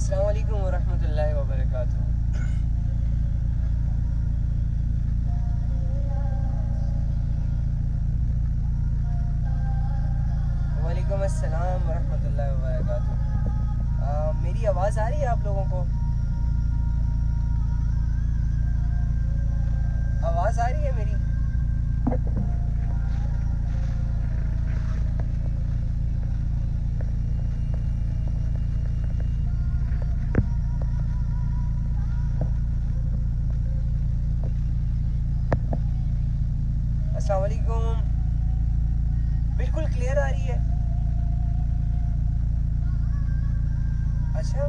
अस्सलाम वालेकुम वरहमतुल्लाहि वबरकातुहू। वालेकुम अस्सलाम वरहमतुल्लाहि वबरकातुहू। मेरी आवाज़ आ रही है आप लोगों को? आवाज़ आ रही है मेरी? अस्सलाम वालेकुम। बिल्कुल क्लियर आ रही है? अच्छा,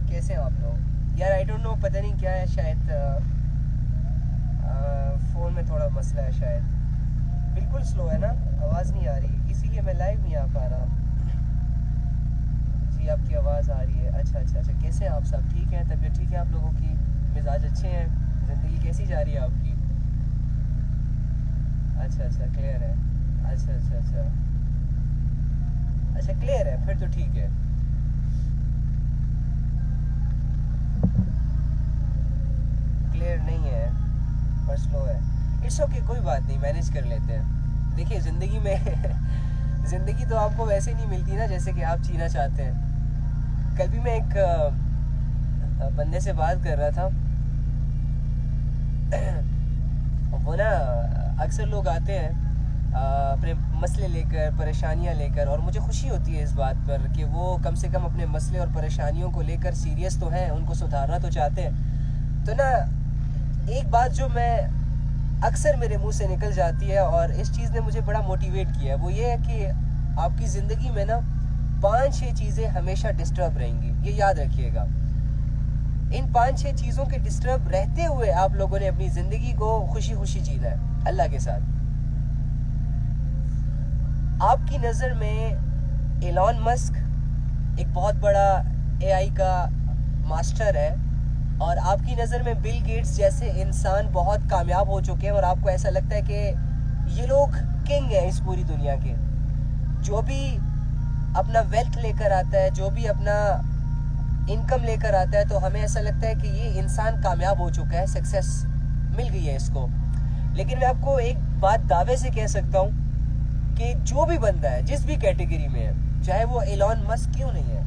कैसे हैं आप लोग? यार आई डोंट नो, पता नहीं क्या है, शायद फ़ोन में थोड़ा मसला है शायद। बिल्कुल स्लो है ना, आवाज़ नहीं आ रही, इसीलिए मैं लाइव नहीं आ पा रहा। जी आपकी आवाज़ आ रही है। अच्छा अच्छा अच्छा, कैसे हैं आप? सब ठीक हैं? तबीयत ठीक है आप लोगों की? मिजाज अच्छे हैं? ज़िंदगी कैसी जा रही है आपकी? अच्छा अच्छा, क्लियर है। अच्छा अच्छा अच्छा अच्छा, क्लियर है, फिर तो ठीक है। क्लियर नहीं है पर स्लो है। इट्स ओके, कोई बात नहीं, मैनेज कर लेते हैं। देखिए ज़िंदगी में ज़िंदगी तो आपको वैसे नहीं मिलती ना जैसे कि आप जीना चाहते हैं। कल भी मैं एक बंदे से बात कर रहा था। वो ना, अक्सर लोग आते हैं अपने मसले लेकर, परेशानियां लेकर, और मुझे खुशी होती है इस बात पर कि वो कम से कम अपने मसले और परेशानियों को लेकर सीरियस तो हैं, उनको सुधारना तो चाहते हैं। तो ना, एक बात जो मैं अक्सर मेरे मुंह से निकल जाती है और इस चीज़ ने मुझे बड़ा मोटिवेट किया है, वो ये है कि आपकी ज़िंदगी में ना 5-6 चीज़ें हमेशा डिस्टर्ब रहेंगी, ये याद रखिएगा। इन 5-6 चीज़ों के डिस्टर्ब रहते हुए आप लोगों ने अपनी ज़िंदगी को खुशी खुशी जीना है अल्लाह के साथ। आपकी नज़र में एलॉन मस्क एक बहुत बड़ा एआई का मास्टर है, और आपकी नज़र में बिल गेट्स जैसे इंसान बहुत कामयाब हो चुके हैं, और आपको ऐसा लगता है कि ये लोग किंग हैं इस पूरी दुनिया के। जो भी अपना वेल्थ लेकर आता है, जो भी अपना इनकम लेकर आता है, तो हमें ऐसा लगता है कि ये इंसान कामयाब हो चुका है, सक्सेस मिल गई है इसको। लेकिन मैं आपको एक बात दावे से कह सकता हूँ कि जो भी बंदा है, जिस भी कैटेगरी में है, चाहे वो एलॉन मस्क क्यों नहीं है,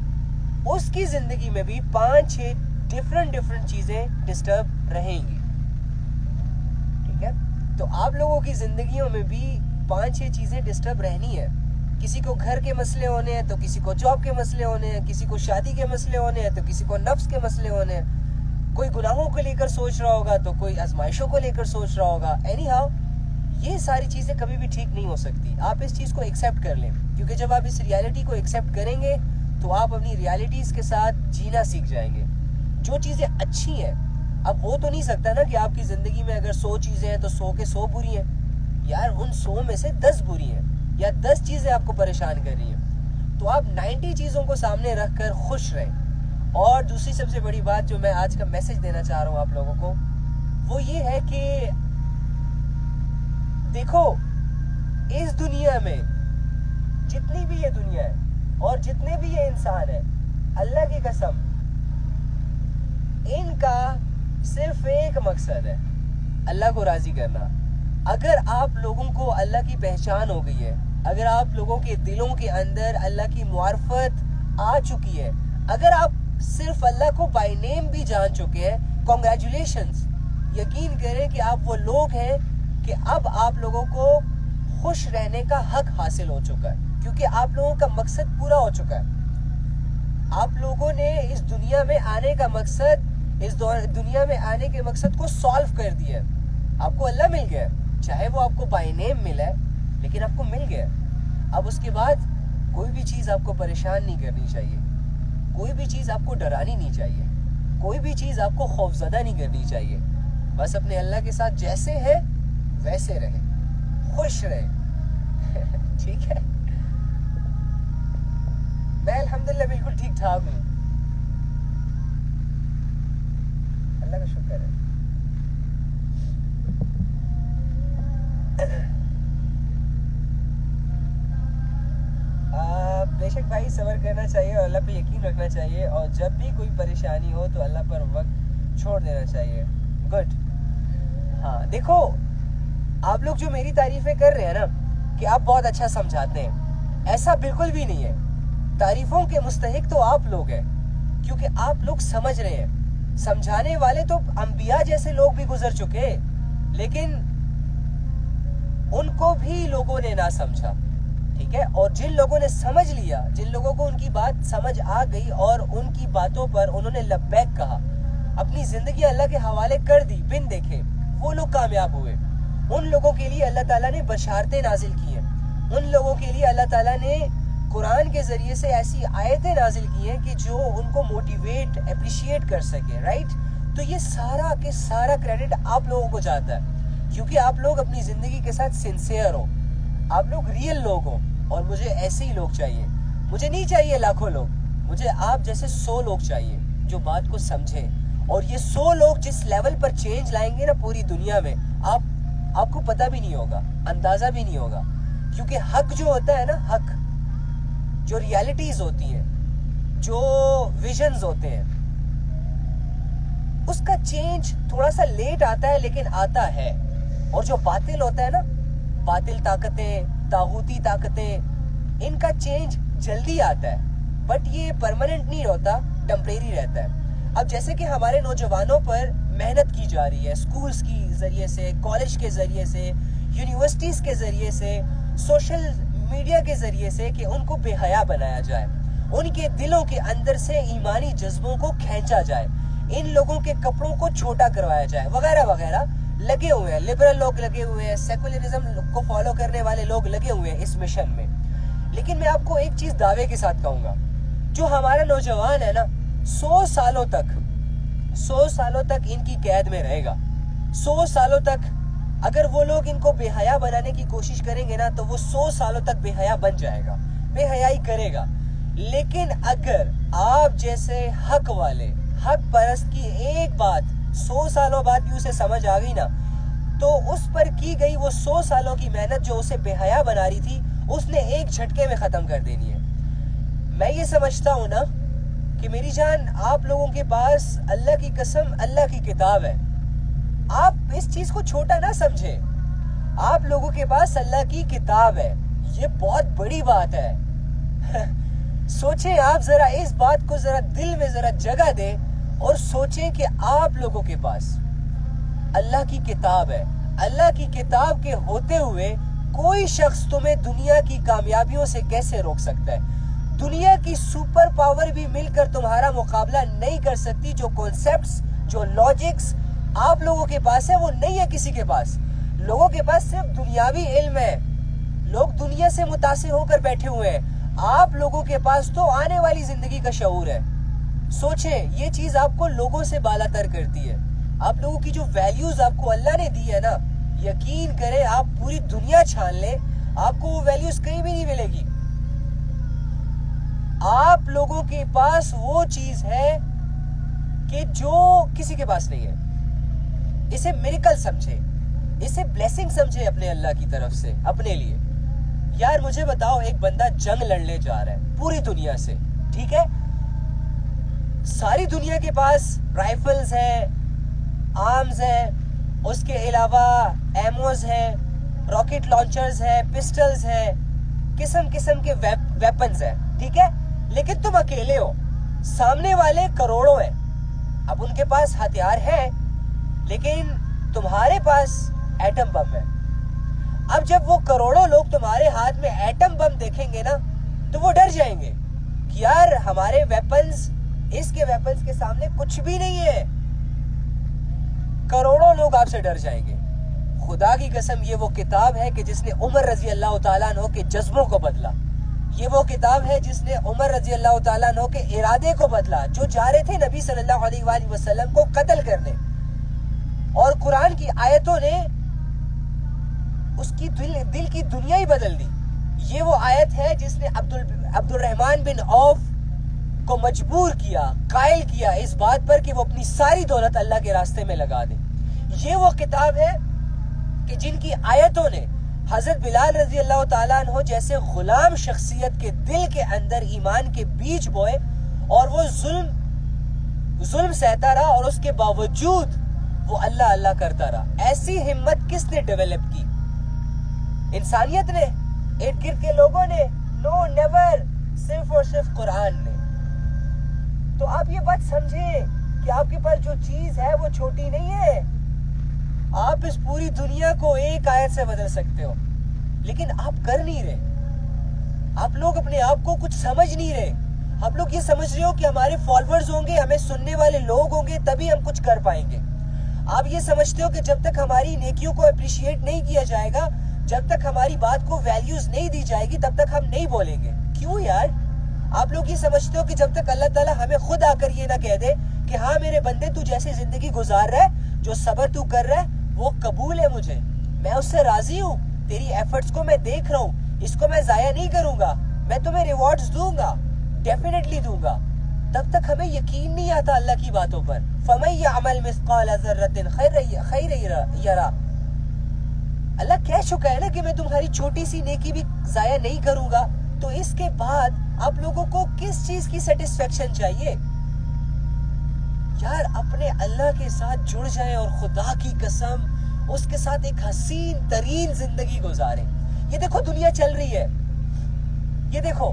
उसकी ज़िंदगी में भी 5-6 डिफरेंट चीज़ें डिस्टर्ब रहेंगी। ठीक है? तो आप लोगों की ज़िंदगियों में भी 5-6 चीज़ें डिस्टर्ब रहनी है। किसी को घर के मसले होने हैं, तो किसी को जॉब के मसले होने हैं, किसी को शादी के मसले होने हैं, तो किसी को नफ्स के मसले होने हैं। कोई गुनाहों को लेकर सोच रहा होगा, तो कोई आजमाइशों को लेकर सोच रहा होगा। एनी हाउ, ये सारी चीज़ें कभी भी ठीक नहीं हो सकती। आप इस चीज़ को एक्सेप्ट कर लें, क्योंकि जब आप इस रियलिटी को एक्सेप्ट करेंगे तो आप अपनी रियलिटीज़ के साथ जीना सीख जाएंगे। जो चीज़ें अच्छी हैं, अब हो तो नहीं सकता ना कि आपकी ज़िंदगी में अगर 100 चीज़ें हैं तो 100 के 100 बुरी हैं। यार उन 100 में से 10 बुरी हैं, या 10 चीज़ें आपको परेशान कर रही हैं, तो आप 90 चीज़ों को सामने रख कर खुश रहें। और दूसरी सबसे बड़ी बात जो मैं आज का मैसेज देना चाह रहा हूँ आप लोगों को, वो ये है कि देखो, इस दुनिया में जितनी भी ये दुनिया है और जितने भी ये इंसान है, अल्लाह की कसम, इनका सिर्फ एक मकसद है, अल्लाह को राज़ी करना। अगर आप लोगों को अल्लाह की पहचान हो गई है, अगर आप लोगों के दिलों के अंदर अल्लाह की मुआरफत आ चुकी है, अगर आप सिर्फ अल्लाह को बाय नेम भी जान चुके हैं, कॉन्ग्रेचुलेशंस। यकीन करें कि आप वो लोग हैं कि अब आप लोगों को खुश रहने का हक हासिल हो चुका है, क्योंकि आप लोगों का मकसद पूरा हो चुका है। आप लोगों ने इस दुनिया में आने का मकसद, इस दुनिया में आने के मकसद को सॉल्व कर दिया। आपको अल्लाह मिल गया, चाहे वो आपको बाय नेम मिला है, लेकिन आपको मिल गया। अब उसके बाद कोई भी चीज़ आपको परेशान नहीं करनी चाहिए, कोई भी चीज़ आपको डरानी नहीं चाहिए, कोई भी चीज़ आपको खौफजदा नहीं करनी चाहिए। बस अपने अल्लाह के साथ जैसे है वैसे रहे, खुश रहे। ठीक है? मैं अल्हम्दुलिल्लाह बिल्कुल ठीक ठाक हूँ, अल्लाह का शुक्र है। बेशक भाई सब्र करना चाहिए और अल्लाह पे यकीन रखना चाहिए, और जब भी कोई परेशानी हो तो अल्लाह पर वक्त छोड़ देना चाहिए। गुड। हाँ देखो, आप लोग जो मेरी तारीफें कर रहे हैं ना कि आप बहुत अच्छा समझाते हैं, ऐसा बिल्कुल भी नहीं है। तारीफों के मुस्तहिक तो आप लोग हैं, क्योंकि आप लोग समझ रहे हैं। समझाने वाले तो अंबिया जैसे लोग भी गुजर चुके, लेकिन उनको भी लोगों ने ना समझा, ठीक है। और जिन लोगों ने समझ लिया, जिन लोगों को उनकी बात समझ आ गई और उनकी बातों पर उन्होंने लब्बैक कहा, अपनी जिंदगी अल्लाह के हवाले कर दी बिन देखे, वो लोग कामयाब हुए। उन लोगों के लिए अल्लाह ताला ने बशारतें नाजिल की हैं। उन लोगों के लिए अल्लाह ताला ने कुरान के जरिए से ऐसी आयतें नाजिल की हैं कि जो उनको मोटिवेट, अप्रिशिएट कर सके, राइट। तो ये सारा के सारा क्रेडिट आप लोगों को जाता है, क्योंकि आप लोग अपनी जिंदगी के साथ सिंसियर हो, आप लोग रियल लोग हो। और मुझे ऐसे ही लोग चाहिए। मुझे नहीं चाहिए लाखों लोग, मुझे आप जैसे 100 लोग चाहिए जो बात को समझें। और ये 100 लोग जिस लेवल पर चेंज लाएंगे ना पूरी दुनिया में, आपको पता भी नहीं होगा, अंदाजा भी नहीं होगा। क्योंकि हक जो होता है ना, हक जो रियलिटीज होती हैं, जो विजन्स होते हैं, उसका चेंज थोड़ा सा लेट आता है, लेकिन आता है। और जो बातिल होता है ना, बातिल ताकतें, तागूती ताकतें, इनका चेंज जल्दी आता है, बट ये परमानेंट नहीं होता, टेम्परेरी रहता है। अब जैसे कि हमारे नौजवानों पर मेहनत की जा रही है, स्कूल्स की जरिए से, कॉलेज के जरिए से, यूनिवर्सिटीज के जरिए से, सोशल मीडिया के जरिए से, कि उनको बेहया बनाया जाए, उनके दिलों के अंदर से ईमानी जज्बों को खींचा जाए, इन लोगों के कपड़ों को छोटा करवाया जाए, वगैरह वगैरह लगे हुए हैं। लिबरल लोग लगे हुए हैं, सेकुलरिज्म को फॉलो करने वाले लोग लगे हुए हैं इस मिशन में। लेकिन मैं आपको एक चीज दावे के साथ कहूंगा, जो हमारा नौजवान है ना, 100 सालों तक इनकी कैद में रहेगा। 100 सालों तक अगर वो लोग इनको बेहया बनाने की कोशिश करेंगे ना, तो वो 100 सालों तक बेहया बन जाएगा, बेहयाई करेगा। लेकिन अगर आप जैसे हक वाले, हक परस्त की एक बात 100 सालों बाद भी उसे समझ आ गई ना, तो उस पर की गई वो 100 सालों की मेहनत जो उसे बेहया बना रही थी, उसने एक झटके में खत्म कर देनी है। मैं ये समझता हूं ना कि मेरी जान, आप लोगों के पास अल्लाह की कसम अल्लाह की किताब है। आप इस चीज को छोटा ना समझे, आप लोगों के पास अल्लाह की किताब है, ये बहुत बड़ी बात है। सोचें आप जरा, इस बात को जरा दिल में जरा जगह दें और सोचें कि आप लोगों के पास अल्लाह की किताब है। अल्लाह की किताब के होते हुए कोई शख्स तुम्हें दुनिया की कामयाबियों से कैसे रोक सकता है? दुनिया की सुपर पावर भी मिलकर तुम्हारा मुकाबला नहीं कर सकती। जो कॉन्सेप्ट्स, जो लॉजिक्स आप लोगों के पास है, वो नहीं है किसी के पास। लोगों के पास सिर्फ दुनियावी इल्म है, लोग दुनिया से मुतासिर होकर बैठे हुए हैं। आप लोगों के पास तो आने वाली जिंदगी का शऊर है। सोचें, ये चीज आपको लोगों से बालातर करती है। आप लोगों की जो वैल्यूज आपको अल्लाह ने दी है ना, यकीन करें आप पूरी दुनिया छान लें, आपको वो वैल्यूज कहीं भी नहीं मिलेगी। आप लोगों के पास वो चीज है कि जो किसी के पास नहीं है। इसे मिरेकल समझे, इसे ब्लेसिंग समझे अपने अल्लाह की तरफ से अपने लिए। यार मुझे बताओ, एक बंदा जंग लड़ने जा रहा है पूरी दुनिया से, ठीक है? सारी दुनिया के पास राइफल्स हैं, आर्म्स हैं, उसके अलावा एमोज हैं, रॉकेट लॉन्चर्स हैं, पिस्टल्स हैं, किस्म किस्म के वेपन्स हैं, ठीक है? लेकिन तुम अकेले हो, सामने वाले करोड़ों हैं। अब उनके पास हथियार है, लेकिन तुम्हारे पास एटम बम है। अब जब वो करोड़ों लोग तुम्हारे हाथ में एटम बम देखेंगे ना, तो वो डर जाएंगे कि यार हमारे वेपन्स इसके वेपन्स के सामने कुछ भी नहीं है। करोड़ों लोग आपसे डर जाएंगे। खुदा की कसम, ये वो किताब है कि जिसने उमर रजी अल्लाह तआला अन्हु के जज्बों को बदला। ये वो किताब है जिसने उमर रजी अल्लाह तआला अन्हु के इरादे को बदला, जो जा रहे थे नबी सल्लल्लाहु अलैहि वसल्लम को कत्ल करने। और कुरान की आयतों ने उसकी दिल की दुनिया ही बदल दी। ये वो आयत है जिसने अब्दुल रहमान बिन औफ को मजबूर किया, कायल किया इस बात पर कि वो अपनी सारी दौलत अल्लाह के रास्ते में लगा दे। ये वो किताब है कि जिनकी आयतों ने हजरत बिलाल रजी अल्लाह ताला अन्हो जैसे गुलाम शख्सियत के दिल के अंदर ईमान के बीज बोए और वो जुल्म सहता रहा और उसके बावजूद वो अल्लाह अल्लाह करता रहा। ऐसी हिम्मत किसने डेवलप की? इंसानियत ने, इर्द गिर्द के लोगों ने? नो नेवर, सिर्फ और सिर्फ कुरान ने। तो आप ये बात समझें कि आपके पास जो चीज है वो छोटी नहीं है। आप इस पूरी दुनिया को एक आयत से बदल सकते हो, लेकिन आप कर नहीं रहे। आप लोग अपने आप को कुछ समझ नहीं रहे। आप लोग ये समझ रहे हो कि हमारे फॉलोअर्स होंगे, हमें सुनने वाले लोग होंगे, तभी हम कुछ कर पाएंगे। आप ये समझते हो कि जब तक हमारी नेकियों को अप्रिशिएट नहीं किया जाएगा, जब तक हमारी बात को वैल्यूज नहीं दी जाएगी, तब तक हम नहीं बोलेंगे। क्यों यार? आप लोग ये समझते हो कि जब तक अल्लाह ताला हमें खुद आकर ये ना कह दे कि हाँ मेरे बंदे तू जैसी जिंदगी गुजार रहा है, जो सब्र तू कर रहा है वो कबूल है मुझे, मैं उससे राजी हूँ, तेरी एफर्ट्स को मैं देख रहा हूँ, इसको मैं जाया नहीं करूंगा, मैं तुम्हें रिवॉर्ड्स दूंगा, डेफिनेटली दूंगा, तब तक हमें यकीन नहीं आता अल्लाह की बातों पर। फमन यअमल मिस्काल ज़र्रतिन खैरन यरा। अल्लाह कह चुका है ना कि मैं तुम्हारी छोटी सी नेकी भी जाया नहीं करूंगा। तो इसके बाद आप लोगों को किस चीज की सेटिस्फेक्शन चाहिए? यार अपने अल्लाह के साथ जुड़ जाए और खुदा की कसम उसके साथ एक हसीन तरीन जिंदगी गुजारे। ये देखो दुनिया चल रही है, ये देखो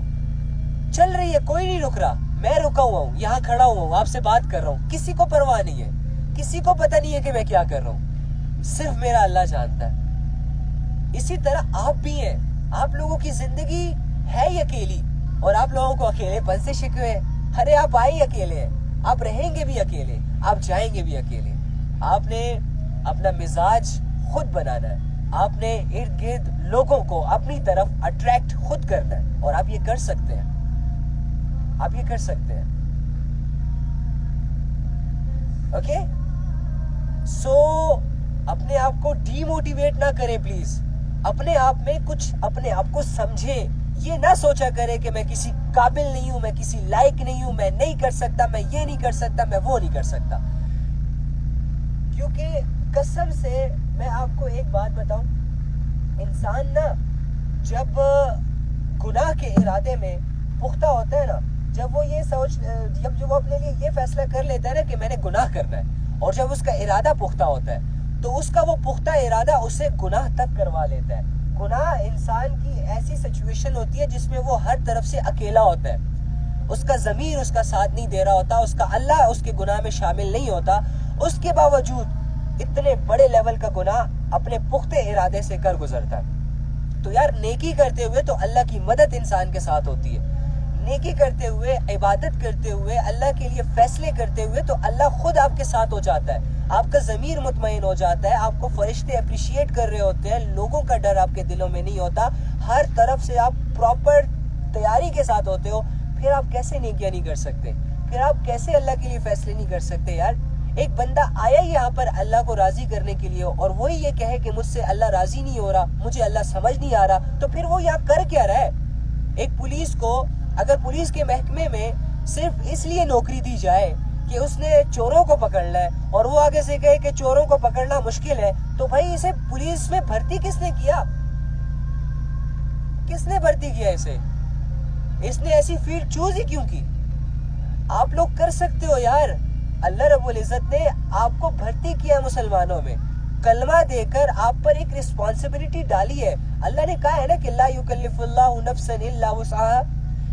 चल रही है, कोई नहीं रुक रहा। मैं रुका हुआ हूँ, यहाँ खड़ा हुआ हूँ, आपसे बात कर रहा हूँ, किसी को परवाह नहीं है, किसी को पता नहीं है कि मैं क्या कर रहा हूँ, सिर्फ मेरा अल्लाह जानता है। इसी तरह आप भी हैं, आप लोगों की जिंदगी है ही अकेली और आप लोगों को अकेलेपन से शिकवे हैं। अरे आप आए अकेले हैं, आप रहेंगे भी अकेले, आप जाएंगे भी अकेले। आपने अपना मिजाज खुद बनाना है, आपने इर्द गिर्द लोगों को अपनी तरफ अट्रैक्ट खुद करना है और आप ये कर सकते हैं, आप ये कर सकते हैं। ओके सो अपने आप को डीमोटिवेट ना करें प्लीज। अपने आप में कुछ, अपने आप को समझें। ये ना सोचा करे कि मैं किसी काबिल नहीं हूं, मैं किसी लायक नहीं हूं, मैं नहीं कर सकता, मैं ये नहीं कर सकता, मैं वो नहीं कर सकता। क्योंकि कसम से मैं आपको एक बात बताऊं, इंसान ना जब गुनाह के इरादे में पुख्ता होता है ना, जब वो ये सोच, जब वो अपने लिए ये फैसला कर लेता है ना कि मैंने गुनाह करना है, और जब उसका इरादा पुख्ता होता है तो उसका वो पुख्ता इरादा उसे गुनाह तक करवा लेता है। गुनाह इंसान की ऐसी सिचुएशन होती है जिसमें वो हर तरफ से अकेला होता है, उसका ज़मीर उसका साथ नहीं दे रहा होता, उसका अल्लाह उसके गुनाह में शामिल नहीं होता, उसके बावजूद इतने बड़े लेवल का गुनाह अपने पुख्ते इरादे से कर गुजरता है। तो यार नेकी करते हुए तो अल्लाह की मदद इंसान के साथ होती है, नेकी करते हुए, इबादत करते हुए, अल्लाह के लिए फैसले करते हुए तो अल्लाह खुद आपके साथ हो जाता है, आपका ज़मीर मुतमईन हो जाता है, आपको फरिश्ते अप्रिशिएट कर रहे होते हैं, लोगों का डर आपके दिलों में नहीं होता, हर तरफ से आप प्रॉपर तैयारी के साथ होते हो। फिर आप कैसे नेकियां नहीं कर सकते? फिर आप कैसे अल्लाह के लिए फैसले नहीं कर सकते? यार एक बंदा आया यहाँ पर अल्लाह को राजी करने के लिए और वही ये कहे कि मुझसे अल्लाह राजी नहीं हो रहा, मुझे अल्लाह समझ नहीं आ रहा, तो फिर वो यहाँ कर क्या रहा है? एक पुलिस को अगर पुलिस के महकमे में सिर्फ इसलिए नौकरी दी जाए कि उसने चोरों को पकड़ना है और वो आगे से कहे कि चोरों को पकड़ना मुश्किल है, तो भाई इसे पुलिस में भर्ती किसने किया? किसने भर्ती किया इसे? इसने ऐसी फील्ड चूज ही क्यों की? आप लोग कर सकते हो यार, अल्लाह रब्बुल इज्जत ने आपको भर्ती किया मुसलमानों में, कलमा देकर आप पर एक रिस्पॉन्सिबिलिटी डाली है। अल्लाह ने कहा है ना कि ला युकल्लिफुल्लाहु नफ्सन इल्ला वुसअहा,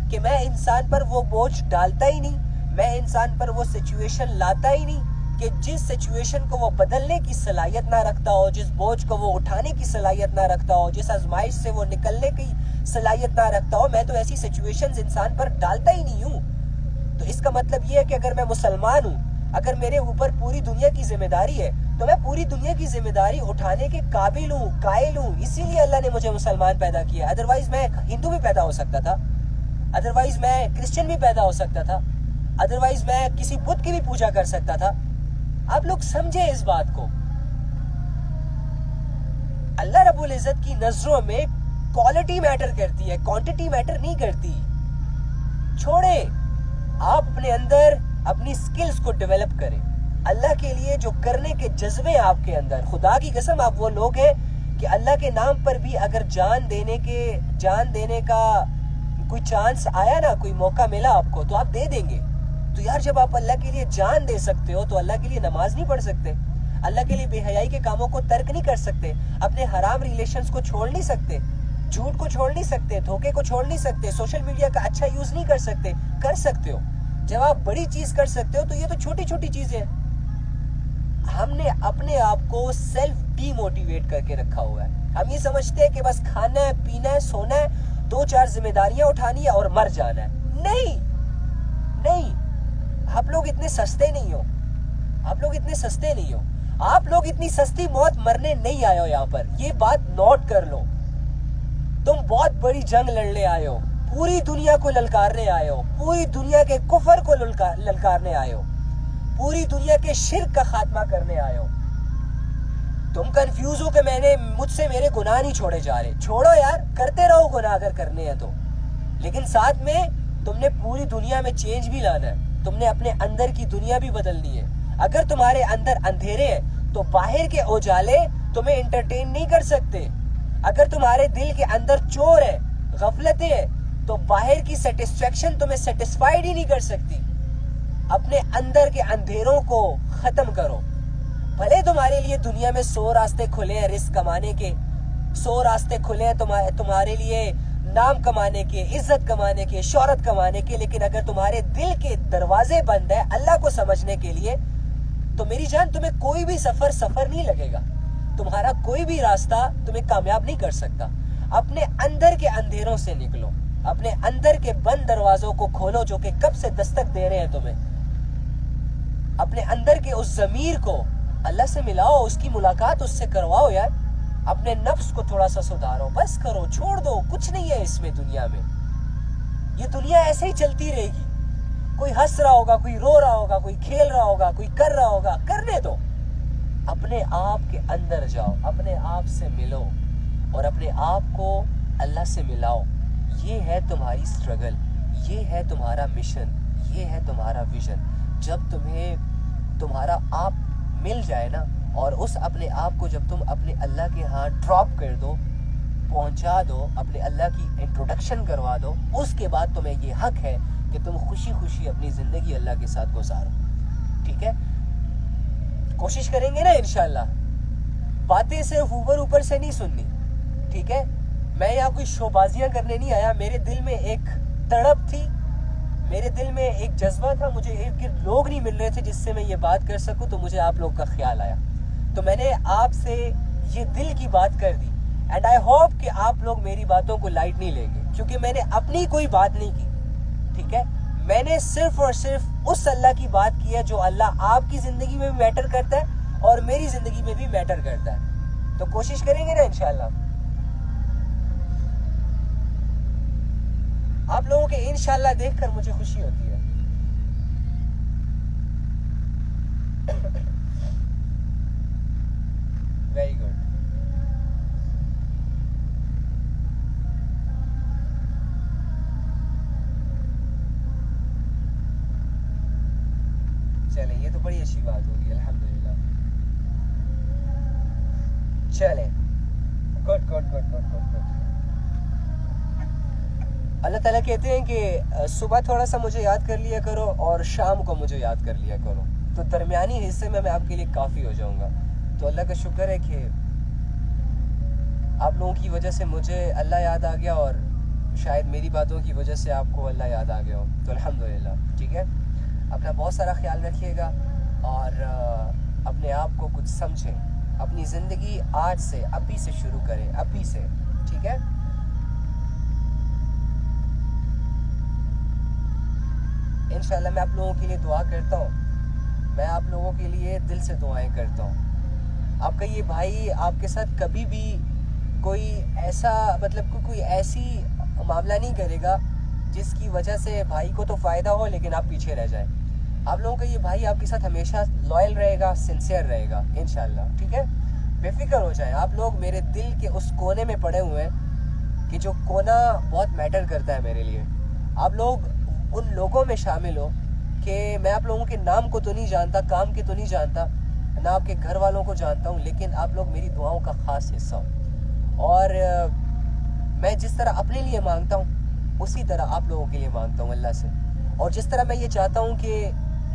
कि मैं इंसान पर वो बोझ डालता ही नहीं, मैं इंसान पर वो सिचुएशन लाता ही नहीं कि जिस सिचुएशन को वो बदलने की सलाहियत ना रखता हो, जिस बोझ को वो उठाने की सलाहियत ना रखता हो, जिस आजमाइश से वो निकलने की सलाहियत ना रखता हो, मैं तो ऐसी सिचुएशंस इंसान पर डालता ही नहीं हूँ। तो इसका मतलब ये है कि अगर मैं मुसलमान हूँ, अगर मेरे ऊपर पूरी दुनिया की जिम्मेदारी है, तो मैं पूरी दुनिया की जिम्मेदारी उठाने के काबिल हूँ, कायल हूँ। इसीलिए अल्लाह ने मुझे मुसलमान पैदा किया। अदरवाइज मैं हिंदू भी पैदा हो सकता था, अदरवाइज मैं क्रिश्चियन भी पैदा हो सकता था, अदरवाइज मैं किसी बुत की भी पूजा कर सकता था। आप लोग समझे इस बात को। अल्लाह रब्बुल इज्जत की नजरों में क्वालिटी मैटर करती है, क्वांटिटी मैटर नहीं करती। छोड़े, आप अपने अंदर अपनी स्किल्स को डेवलप करें, अल्लाह के लिए जो करने के जज्बे आपके अंदर, खुदा की कसम आप वो लोग हैं कि अल्लाह के नाम पर भी अगर जान देने का कोई चांस आया ना, कोई मौका मिला आपको, तो आप दे देंगे। तो यार जब आप अल्लाह के लिए जान दे सकते हो तो अल्लाह के लिए नमाज नहीं पढ़ सकते? अल्लाह के लिए बेहयाई के कामों को तर्क नहीं कर सकते? अपने हराम रिलेशंस को छोड़ नहीं सकते? झूठ को छोड़ नहीं सकते? धोखे को छोड़ नहीं सकते? सोशल मीडिया का अच्छा यूज नहीं कर सकते? कर सकते हो। जब आप बड़ी चीज कर सकते हो तो ये तो छोटी छोटी चीजें हैं। हमने अपने आप को सेल्फ डीमोटिवेट करके रखा हुआ है। हम ये समझते हैं कि बस खाना है, पीना है, सोना है, 2-4 जिम्मेदारियां उठानी है और मर जाना है। नहीं नहीं, आप लोग इतने सस्ते नहीं हो। आप लोग इतने सस्ते नहीं हो। आप लोग इतनी सस्ती मौत मरने नहीं आए हो यहाँ पर। ये बात नोट कर लो। तुम बहुत बड़ी जंग लड़ने आए हो, पूरी दुनिया को ललकारने आए हो, पूरी दुनिया के कुफर को ललकारने आए हो, पूरी दुनिया के शिर्क का खात्मा करने आए हो। तुम कंफ्यूज हो कि मुझसे मेरे गुनाह नहीं छोड़े जा रहे। छोड़ो यार, करते रहो गुनाह अगर करने हैं तो, लेकिन साथ में तुमने पूरी दुनिया में चेंज भी लाना है। तुमने अपने अंदर की दुनिया भी बदलनी है। अगर तुम्हारे अंदर अंधेरे हैं तो बाहर के उजाले तुम्हें एंटरटेन नहीं कर सकते। अगर तुम्हारे दिल के अंदर चोर है, गफलतें हैं, तो बाहर की सेटिस्फेक्शन तुम्हें सेटिस्फाइड ही नहीं कर सकती। अपने अंदर के अंधेरों को खत्म करो। भले तुम्हारे लिए दुनिया में 100 रास्ते खुले हैं रिस्क कमाने के, 100 रास्ते खुले हैं तुम्हारे लिए नाम कमाने के, इज्जत कमाने के, शोहरत कमाने के, लेकिन अगर तुम्हारे दिल के दरवाजे बंद है अल्लाह को समझने के लिए, तो मेरी जान तुम्हें कोई भी सफर नहीं लगेगा। तुम्हारा कोई भी रास्ता तुम्हें कामयाब नहीं कर सकता। अपने अंदर के अंधेरों से निकलो, अपने अंदर के बंद दरवाजों को खोलो जो कि कब से दस्तक दे रहे हैं तुम्हें। अपने अंदर के उस ज़मीर को अल्लाह से मिलाओ, उसकी मुलाकात उससे करवाओ यार। अपने नफ्स को थोड़ा सा सुधारो, बस करो, छोड़ दो। कुछ नहीं है इसमें दुनिया में। ये दुनिया ऐसे ही चलती रहेगी। कोई हंस रहा होगा, कोई रो रहा होगा, कोई खेल रहा होगा, कोई कर रहा होगा, करने दो। अपने आप के अंदर जाओ, अपने आप से मिलो और अपने आप को अल्लाह से मिलाओ। ये है तुम्हारी स्ट्रगल, ये है तुम्हारा मिशन, ये है तुम्हारा विजन। जब तुम्हें तुम्हारा आप मिल जाए ना, और उस अपने आप को जब तुम अपने अल्लाह के यहाँ ड्रॉप कर दो, पहुंचा दो, अपने अल्लाह की इंट्रोडक्शन करवा दो, उसके बाद तुम्हें ये हक है कि तुम खुशी खुशी अपनी ज़िंदगी अल्लाह के साथ गुजारो। ठीक है, कोशिश करेंगे ना इंशाल्लाह। बातें सिर्फ ऊपर से नहीं सुननी। ठीक है, मैं यहाँ कोई शोबाजियाँ करने नहीं आया। मेरे दिल में एक तड़प थी, मेरे दिल में एक जज्बा था। मुझे इर्द गिर्द लोग नहीं मिल रहे थे जिससे मैं ये बात कर सकूं, तो मुझे आप लोग का ख्याल आया, तो मैंने आपसे ये दिल की बात कर दी। एंड आई होप कि आप लोग मेरी बातों को लाइट नहीं लेंगे, क्योंकि मैंने अपनी कोई बात नहीं की। ठीक है, मैंने सिर्फ और सिर्फ उस अल्लाह की बात की है जो अल्लाह आपकी ज़िंदगी में भी मैटर करता है और मेरी ज़िंदगी में भी मैटर करता है। तो कोशिश करेंगे ना इंशाल्लाह। आप लोगों के इंशाल्लाह देखकर मुझे खुशी होती है। Very good. चलें, ये तो बड़ी अच्छी बात होगी, अल्हम्दुलिल्लाह। चलें, good good good good good good. अल्लाह ताला कहते हैं कि सुबह थोड़ा सा मुझे याद कर लिया करो और शाम को मुझे याद कर लिया करो, तो दरमियानी हिस्से में मैं आपके लिए काफ़ी हो जाऊंगा। तो अल्लाह का शुक्र है कि आप लोगों की वजह से मुझे अल्लाह याद आ गया और शायद मेरी बातों की वजह से आपको अल्लाह याद आ गया हो, तो अल्हम्दुलिल्लाह। ठीक है, अपना बहुत सारा ख्याल रखिएगा और अपने आप को कुछ समझें। अपनी ज़िंदगी आज से, अभी से शुरू करें, अभी से। ठीक है, इंशाल्लाह मैं आप लोगों के लिए दुआ करता हूँ। मैं आप लोगों के लिए दिल से दुआएं करता हूँ। आपका ये भाई आपके साथ कभी भी कोई ऐसा कोई ऐसी मामला नहीं करेगा जिसकी वजह से भाई को तो फ़ायदा हो लेकिन आप पीछे रह जाएं। आप लोगों का ये भाई आपके साथ हमेशा लॉयल रहेगा, सिंसियर रहेगा इंशाल्लाह। ठीक है, बेफिक्र हो जाए। आप लोग मेरे दिल के उस कोने में पड़े हुए हैं कि जो कोना बहुत मैटर करता है मेरे लिए। आप लोग उन लोगों में शामिल हो कि मैं आप लोगों के नाम को तो नहीं जानता, काम के तो नहीं जानता, ना आपके घर वालों को जानता हूँ, लेकिन आप लोग मेरी दुआओं का ख़ास हिस्सा हो। और मैं जिस तरह अपने लिए मांगता हूँ उसी तरह आप लोगों के लिए मांगता हूँ अल्लाह से। और जिस तरह मैं ये चाहता हूँ कि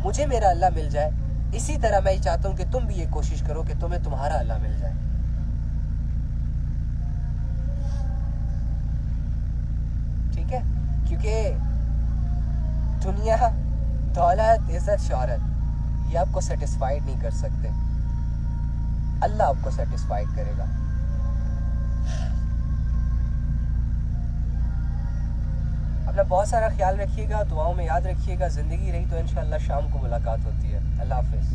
मुझे मेरा अल्लाह मिल जाए, इसी तरह मैं ये चाहता हूँ कि तुम भी ये कोशिश करो कि तुम्हें तुम्हारा अल्लाह मिल जाए। ठीक है? क्योंकि दुनिया, दौलत, इज्जत, शोहरत ये आपको सेटिस्फाइड नहीं कर सकते। अल्लाह आपको सेटिस्फाइड करेगा। अपना बहुत सारा ख्याल रखिएगा, दुआओं में याद रखिएगा। ज़िंदगी रही तो इंशाअल्लाह शाम को मुलाकात होती है। अल्लाह हाफिज़।